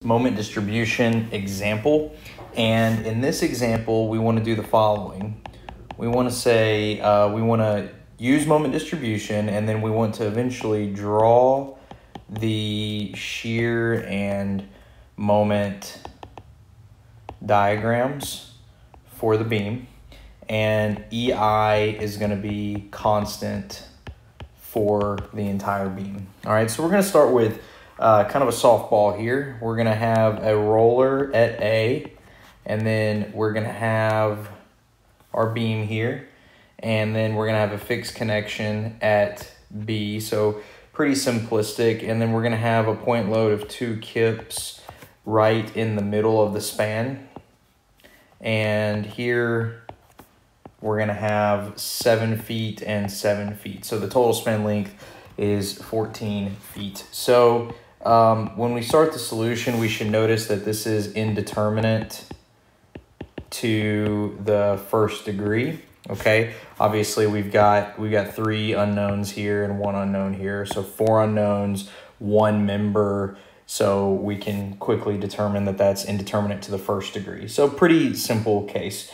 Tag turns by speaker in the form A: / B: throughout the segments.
A: moment distribution example. And in this example, we want to do the following. We want to say, we want to use moment distribution, and then we want to eventually draw the shear and moment diagrams for the beam. And EI is going to be constant for the entire beam. All right, so we're going to start with kind of a softball here. We're going to have a roller at A, and then we're going to have our beam here, and then we're going to have a fixed connection at B. So pretty simplistic. And then we're going to have a point load of 2 kips right in the middle of the span. And here we're going to have 7 feet and 7 feet. So the total span length is 14 feet. So when we start the solution, we should notice that this is indeterminate to the first degree. Okay, obviously we've got 3 unknowns here and 1 unknown here. So 4 unknowns, 1 member. So we can quickly determine that that's indeterminate to the first degree. So pretty simple case.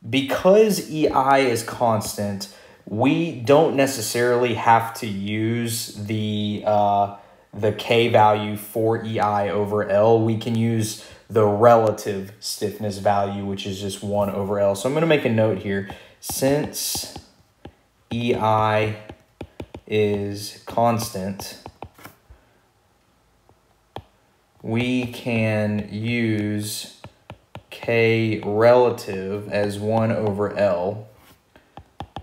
A: Because EI is constant, we don't necessarily have to use the K value for EI over L. We can use the relative stiffness value, which is just 1 over L. So I'm going to make a note here. Since EI is constant, we can use K relative as 1 over L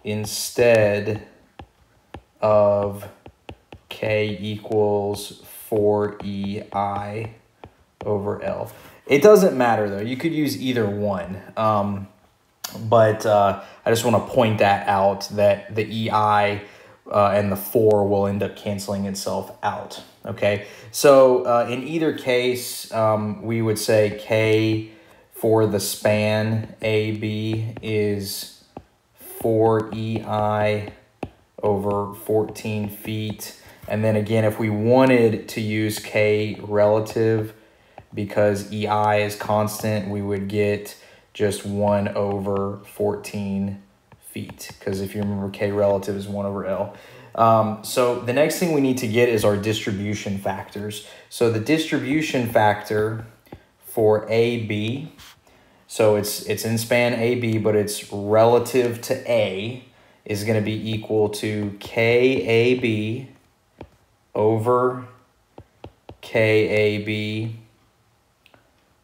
A: instead of K equals 4EI over L. It doesn't matter though. You could use either one. But I just want to point that out, that the EI and the 4 will end up canceling itself out. Okay, so in either case, we would say K for the span AB is 4EI over 14 feet. And then again, if we wanted to use K relative, because EI is constant, we would get just 1 over 14 feet. Because if you remember, K relative is 1 over L. So the next thing we need to get is our distribution factors. So the distribution factor for AB, so it's in span AB, but it's relative to A, is going to be equal to KAB over KAB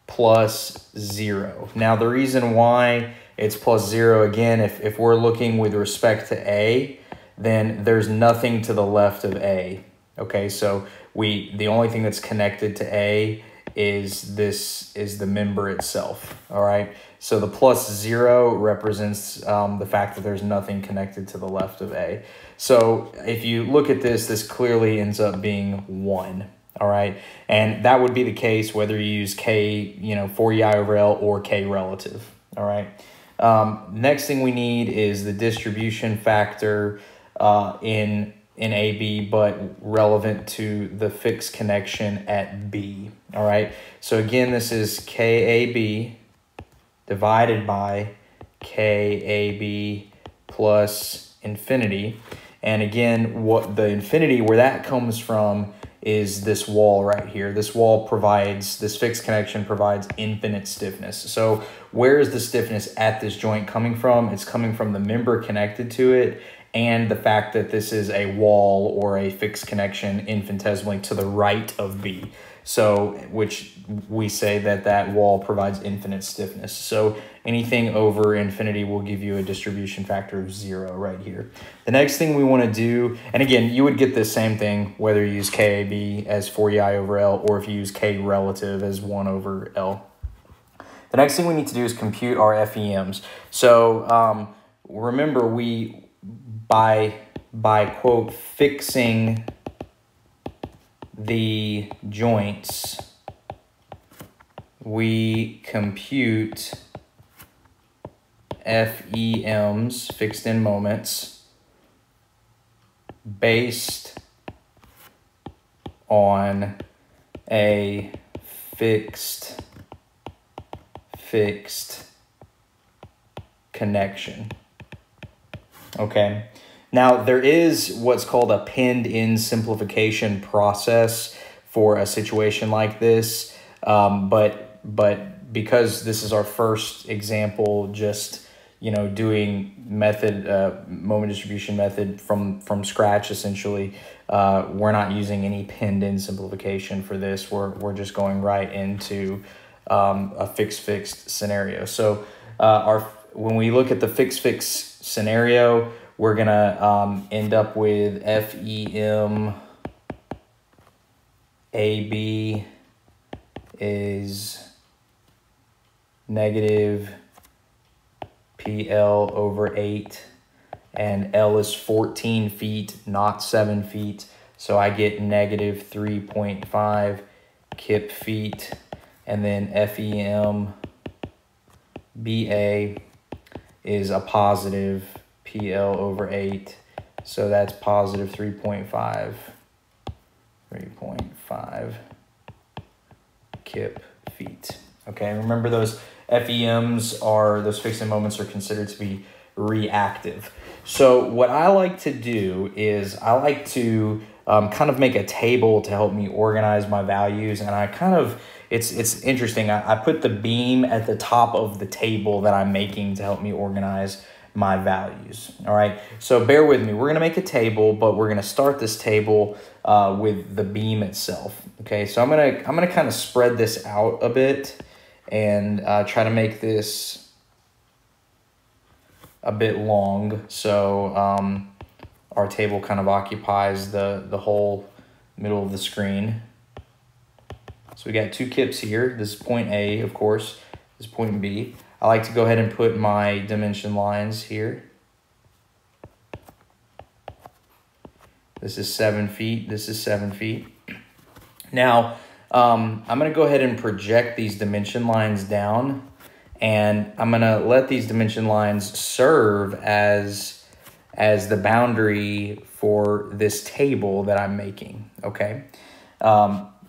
A: plus 0. Now the reason why it's plus 0, again, if we're looking with respect to A, then there's nothing to the left of A. Okay, so the only thing that's connected to A is the member itself. All right, so the plus 0 represents the fact that there's nothing connected to the left of A. So if you look at this, this clearly ends up being 1. All right, and that would be the case whether you use K, 4EI over L or K relative. All right, next thing we need is the distribution factor in AB, but relevant to the fixed connection at B. All right, so again, this is KAB divided by KAB plus infinity. And again, what the infinity, where that comes from, is this wall right here. This wall provides, this fixed connection provides infinite stiffness. So where is the stiffness at this joint coming from? It's coming from the member connected to it, and the fact that this is a wall or a fixed connection infinitesimally to the right of B. So, which we say that wall provides infinite stiffness. So anything over infinity will give you a distribution factor of 0 right here. The next thing we want to do, and again, you would get the same thing whether you use KAB as 4EI over L or if you use K relative as 1 over L. The next thing we need to do is compute our FEMs. So remember, by quote fixing the joints, we compute FEMs, fixed end moments, based on a fixed connection. Okay. Now, there is what's called a pinned-in simplification process for a situation like this, but because this is our first example, just doing moment distribution method from scratch, essentially, we're not using any pinned-in simplification for this. We're just going right into a fixed scenario. So when we look at the fixed scenario, we're gonna end up with FEM AB is negative PL over 8, and L is 14 feet, not 7 feet. So I get negative 3.5 kip feet, and then FEM BA is a positive PL over 8. So that's positive 3.5 kip feet. Okay, remember those FEMs those fixed moments are considered to be reactive. So what I like to do is I like to kind of make a table to help me organize my values, and it's interesting. I put the beam at the top of the table that I'm making to help me organize my values. All right, so bear with me. We're gonna make a table, but we're gonna start this table with the beam itself. Okay, so I'm gonna kind of spread this out a bit and try to make this a bit long, so our table kind of occupies the whole middle of the screen. So we got 2 kips here. This is point A, of course. This is point B. I like to go ahead and put my dimension lines here. This is 7 feet. This is 7 feet. Now, I'm going to go ahead and project these dimension lines down, and I'm going to let these dimension lines serve as the boundary for this table that I'm making, okay?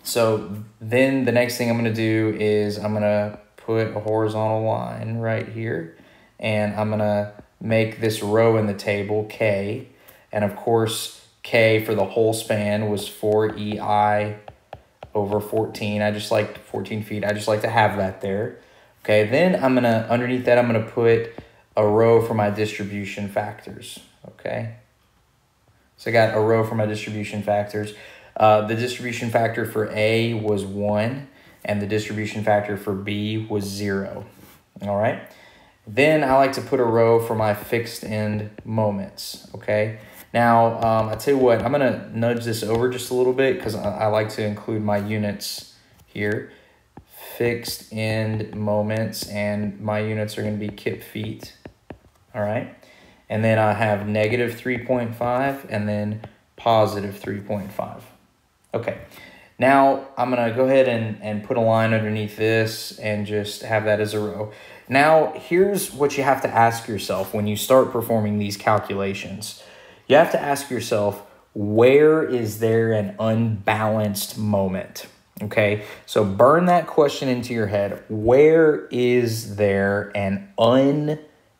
A: So then the next thing I'm going to do is I'm going to put a horizontal line right here, and I'm going to make this row in the table K, and of course K for the whole span was 4EI over 14. I just like 14 feet. I just like to have that there. Okay, then underneath that, I'm gonna put a row for my distribution factors, okay? So I got a row for my distribution factors. The distribution factor for A was 1, and the distribution factor for B was 0, all right? Then I like to put a row for my fixed end moments, okay? Now, I tell you what, I'm gonna nudge this over just a little bit because I like to include my units here. Fixed end moments, and my units are gonna be kip feet, all right? And then I have negative 3.5 and then positive 3.5. Okay, now I'm gonna go ahead and put a line underneath this and just have that as a row. Now, here's what you have to ask yourself when you start performing these calculations. You have to ask yourself, where is there an unbalanced moment? Okay, so burn that question into your head. Where is there an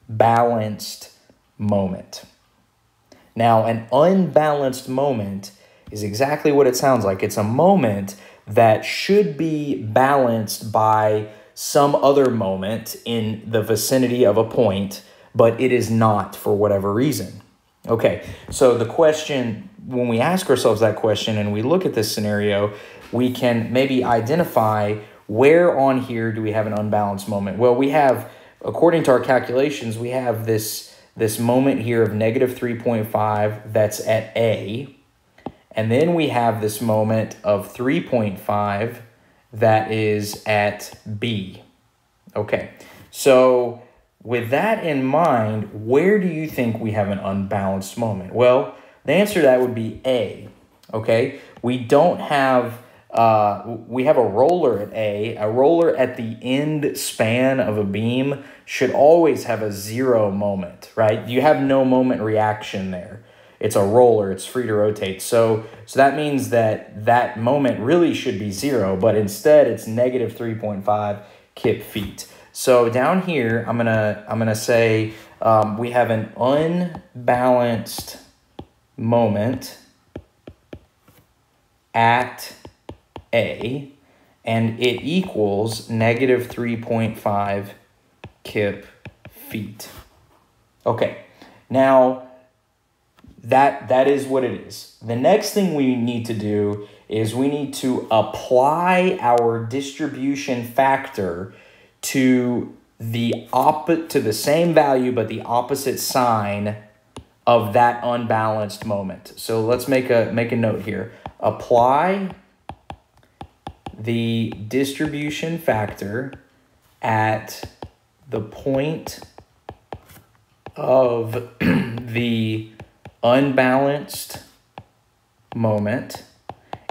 A: unbalanced moment? Now, an unbalanced moment is exactly what it sounds like. It's a moment that should be balanced by some other moment in the vicinity of a point, but it is not for whatever reason. Okay, so the question, when we ask ourselves that question and we look at this scenario, we can maybe identify where on here do we have an unbalanced moment. Well, we have, according to our calculations, we have this moment here of negative 3.5 that's at A, and then we have this moment of 3.5 that is at B. Okay, so with that in mind, where do you think we have an unbalanced moment? Well, the answer to that would be A, okay? We don't have, we have a roller at A. A roller at the end span of a beam should always have a 0 moment, right? You have no moment reaction there. it's a roller, it's free to rotate. So that means that that moment really should be 0, but instead it's negative 3.5 kip feet. So down here, I'm gonna say we have an unbalanced moment at A, and it equals negative 3.5 kip feet. Okay, now that is what it is. The next thing we need to do is we need to apply our distribution factor to the same value but the opposite sign of that unbalanced moment. So let's make a note here. Apply the distribution factor at the point of the unbalanced moment,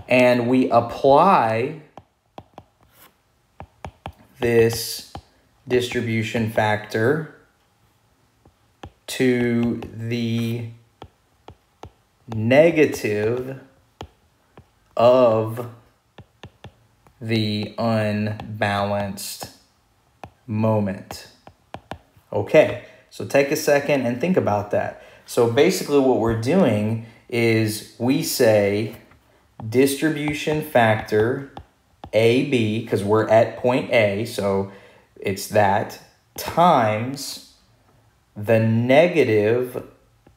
A: and we apply this distribution factor to the negative of the unbalanced moment. Okay, so take a second and think about that. So basically what we're doing is we say distribution factor AB, because we're at point A, so it's that, times the negative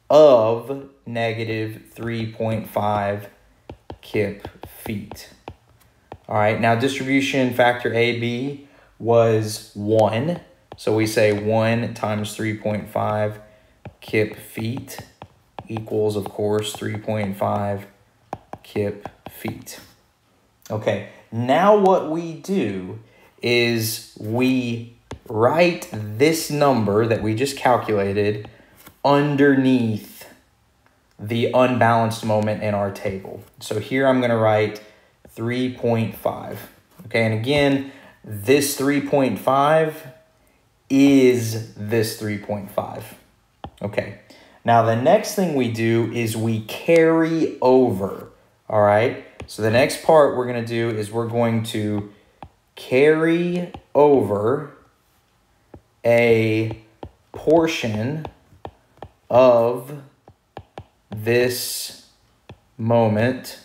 A: of negative 3.5 kip feet. All right, now distribution factor AB was 1. So we say 1 times 3.5 kip feet equals, of course, 3.5 kip feet. Okay, now what we do is we write this number that we just calculated underneath the unbalanced moment in our table. So here I'm going to write 3.5. Okay, and again, this 3.5 is this 3.5. Okay, now the next thing we do is we carry over. All right, so the next part we're going to do is we're going to carry over a portion of this moment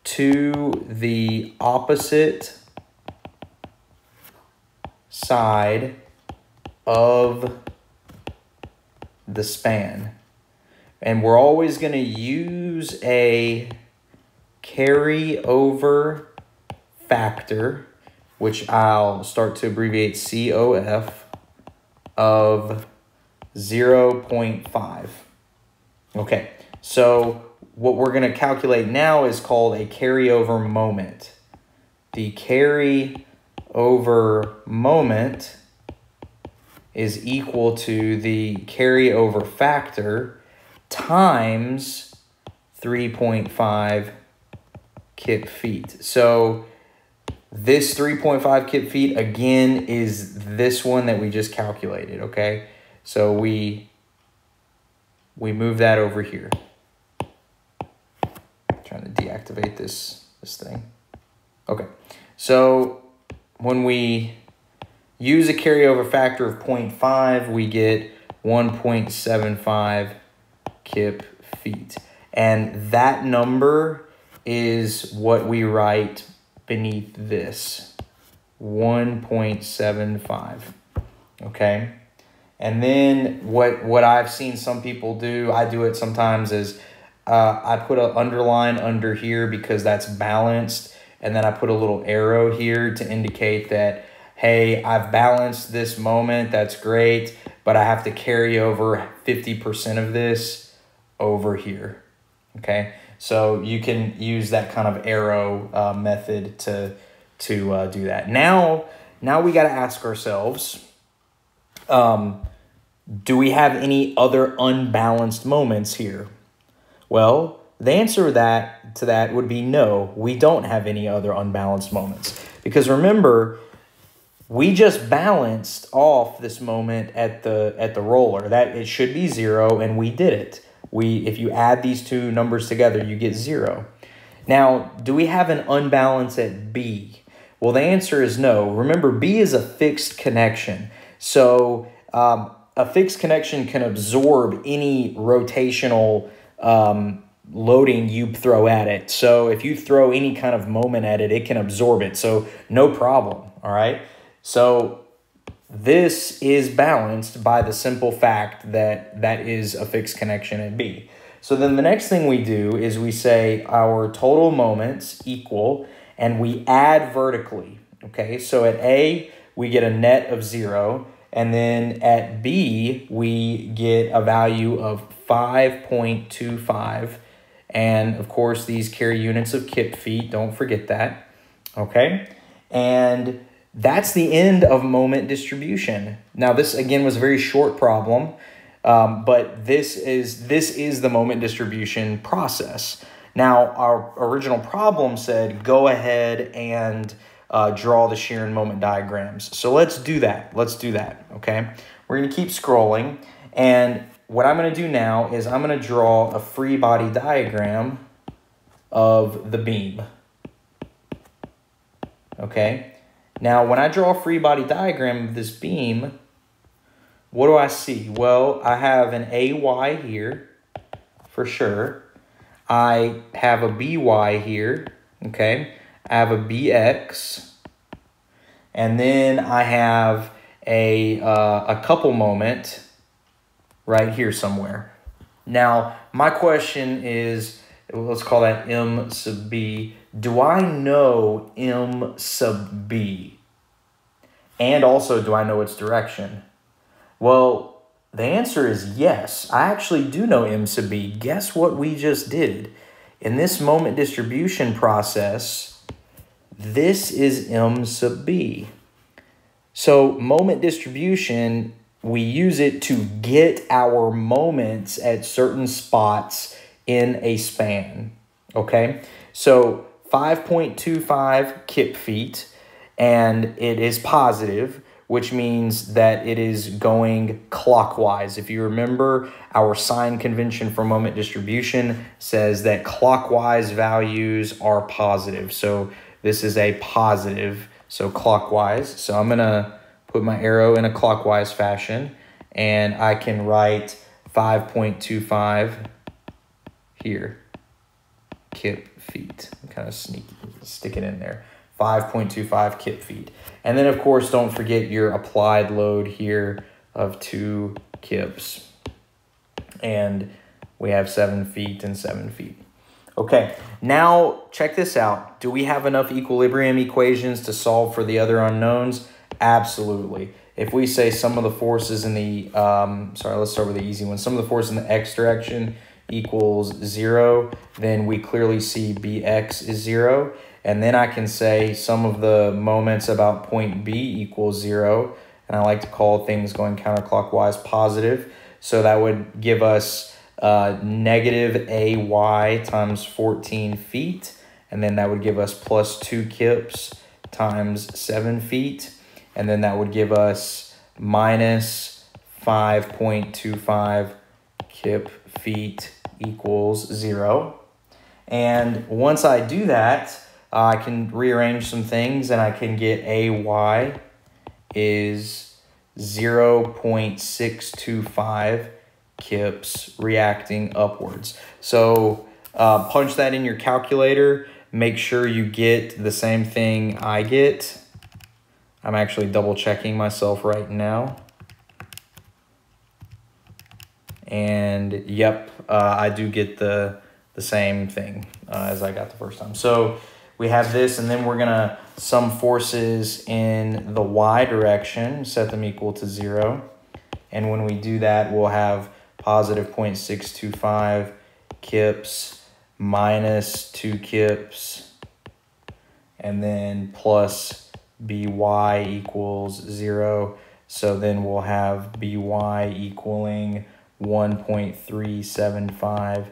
A: to the opposite side of the span. And we're always going to use a carryover factor, which I'll start to abbreviate COF, of 0.5. Okay, so what we're going to calculate now is called a carryover moment. The carryover moment is equal to the carryover factor times 3.5 kip feet. So this 3.5 kip feet, again, is this one that we just calculated, okay? So we move that over here. Trying to deactivate this thing. Okay, so when we use a carryover factor of 0.5, we get 1.75 kip feet. And that number is what we write beneath this, 1.75, okay? And then what I've seen some people do, I do it sometimes, is I put an underline under here because that's balanced, and then I put a little arrow here to indicate that, hey, I've balanced this moment, that's great, but I have to carry over 50% of this over here, okay? So you can use that kind of arrow method to do that. Now we got to ask ourselves, do we have any other unbalanced moments here? Well, the answer to that would be no, we don't have any other unbalanced moments. Because remember, we just balanced off this moment at the roller. That it should be 0, and we did it. if you add these two numbers together, you get 0. Now, do we have an unbalance at B? Well, the answer is no. Remember, B is a fixed connection. So a fixed connection can absorb any rotational loading you throw at it. So if you throw any kind of moment at it, it can absorb it. So no problem, all right? So this is balanced by the simple fact that that is a fixed connection at B. So then the next thing we do is we say our total moments equal, and we add vertically, okay? So at A, we get a net of 0, and then at B, we get a value of 5.25, and of course, these carry units of kip feet, don't forget that, okay? And that's the end of moment distribution. Now, this, again, was a very short problem, but this is the moment distribution process. Now, our original problem said go ahead and draw the shear and moment diagrams. So let's do that. Let's do that, okay? We're going to keep scrolling, and what I'm going to do now is I'm going to draw a free body diagram of the beam, okay? Now, when I draw a free body diagram of this beam, what do I see? Well, I have an AY here for sure. I have a BY here, okay? I have a BX, and then I have a couple moment right here somewhere. Now, my question is, let's call that M sub B. Do I know M sub B? And also, do I know its direction? Well, the answer is yes. I actually do know M sub B. Guess what we just did? In this moment distribution process, this is M sub B. So moment distribution, we use it to get our moments at certain spots in a span, okay? So 5.25 kip feet, and it is positive, which means that it is going clockwise. If you remember, our sign convention for moment distribution says that clockwise values are positive. So this is a positive, so clockwise. So I'm gonna put my arrow in a clockwise fashion, and I can write 5.25 here, kip feet. Kind of stick it in there. 5.25 kip feet. And then, of course, don't forget your applied load here of 2 kips. And we have 7 feet and 7 feet. Okay, now check this out. Do we have enough equilibrium equations to solve for the other unknowns? Absolutely. If we say some of the forces in the, let's start with the easy one. Some of the forces in the x direction equals 0, then we clearly see bx is 0. And then I can say some of the moments about point B equals 0. And I like to call things going counterclockwise positive. So that would give us negative AY times 14 feet. And then that would give us plus 2 kips times 7 feet. And then that would give us minus 5.25 kip feet equals 0. And once I do that, I can rearrange some things, and I can get AY is 0.625 kips reacting upwards. So punch that in your calculator. Make sure you get the same thing I get. I'm actually double checking myself right now. And yep, I do get the same thing as I got the first time. So we have this, and then we're gonna sum forces in the y direction, set them equal to 0. And when we do that, we'll have positive 0.625 kips minus 2 kips, and then plus by equals 0. So then we'll have by equaling 1.375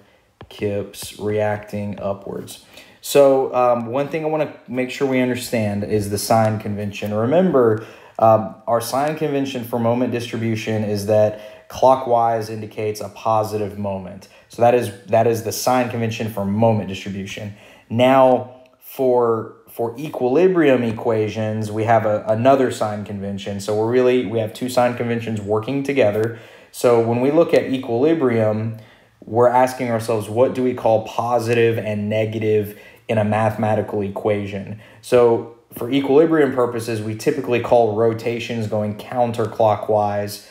A: kips reacting upwards. So one thing I want to make sure we understand is the sign convention. Remember, our sign convention for moment distribution is that Clockwise indicates a positive moment. So that is the sign convention for moment distribution. Now, for equilibrium equations, we have another sign convention. So we have two sign conventions working together. So when we look at equilibrium, we're asking ourselves, what do we call positive and negative in a mathematical equation? So for equilibrium purposes, we typically call rotations going counterclockwise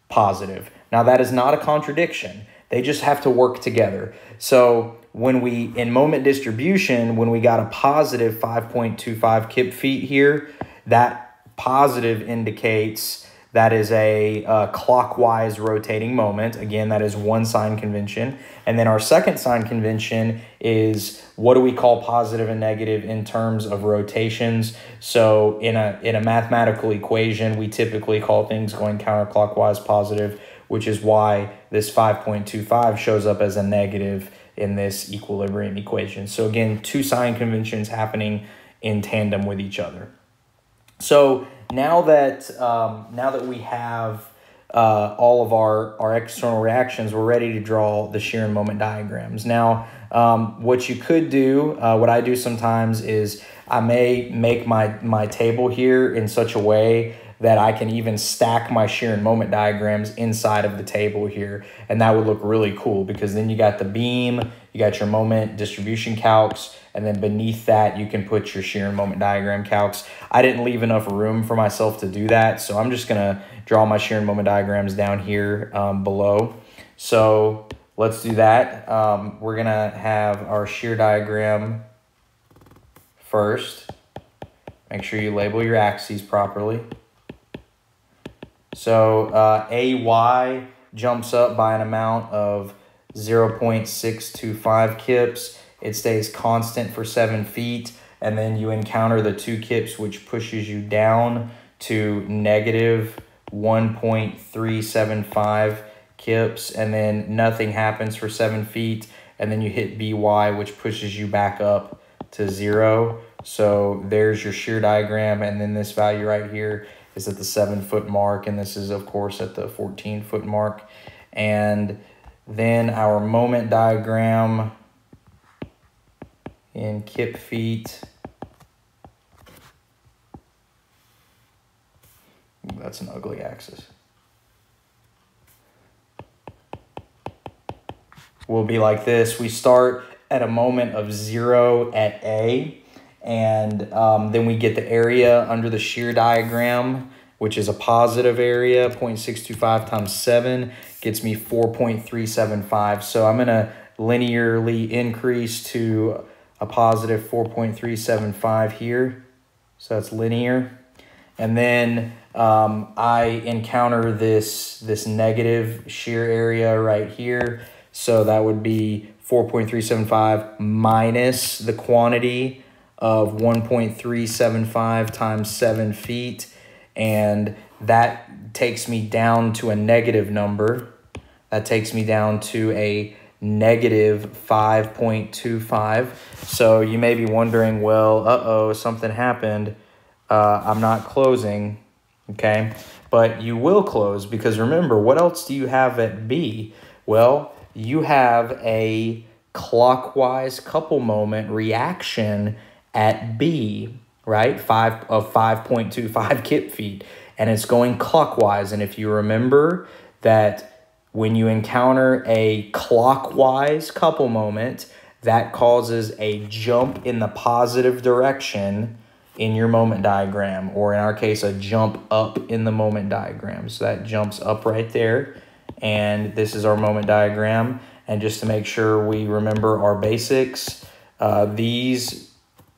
A: positive. Now, that is not a contradiction. They just have to work together. So in moment distribution, when we got a positive 5.25 kip feet here, that positive indicates that is a clockwise rotating moment. Again, that is one sign convention. And then our second sign convention is, what do we call positive and negative in terms of rotations? So in a mathematical equation, we typically call things going counterclockwise positive, which is why this 5.25 shows up as a negative in this equilibrium equation. So again, two sign conventions happening in tandem with each other. So now that we have all of our external reactions, we're ready to draw the shear and moment diagrams. Now, what you could do, what I do sometimes is I may make my table here in such a way that I can even stack my shear and moment diagrams inside of the table here. And that would look really cool, because then you got the beam, you got your moment distribution calcs, and then beneath that, you can put your shear and moment diagram calcs. I didn't leave enough room for myself to do that, so I'm just gonna draw my shear and moment diagrams down here below. So let's do that. We're gonna have our shear diagram first. Make sure you label your axes properly. So AY jumps up by an amount of 0.625 kips. It stays constant for 7 feet. And then you encounter the 2 kips, which pushes you down to negative 1.375 kips. And then nothing happens for 7 feet. And then you hit BY, which pushes you back up to 0. So there's your shear diagram. And then this value right here is at the 7-foot mark, and this is of course at the 14-foot mark. And then our moment diagram in kip feet, that's an ugly axis, will be like this. We start at a moment of 0 at A, and then we get the area under the shear diagram, which is a positive area. 0.625 times 7 gets me 4.375. So I'm going to linearly increase to a positive 4.375 here. So that's linear. And then I encounter this negative shear area right here. So that would be 4.375 minus the quantity of 1.375 times 7 feet, and that takes me down to a negative number. That takes me down to a negative 5.25. So you may be wondering, well, something happened. I'm not closing, okay? But you will close, because remember, what else do you have at B? Well, you have a clockwise couple moment reaction at B, right? 5.25 kip feet, and it's going clockwise. And if you remember that when you encounter a clockwise couple moment, that causes a jump in the positive direction in your moment diagram, or in our case, a jump up in the moment diagram. So that jumps up right there, and this is our moment diagram. And just to make sure we remember our basics, these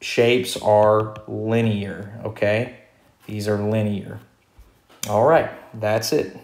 A: shapes are linear, okay? These are linear. All right, that's it.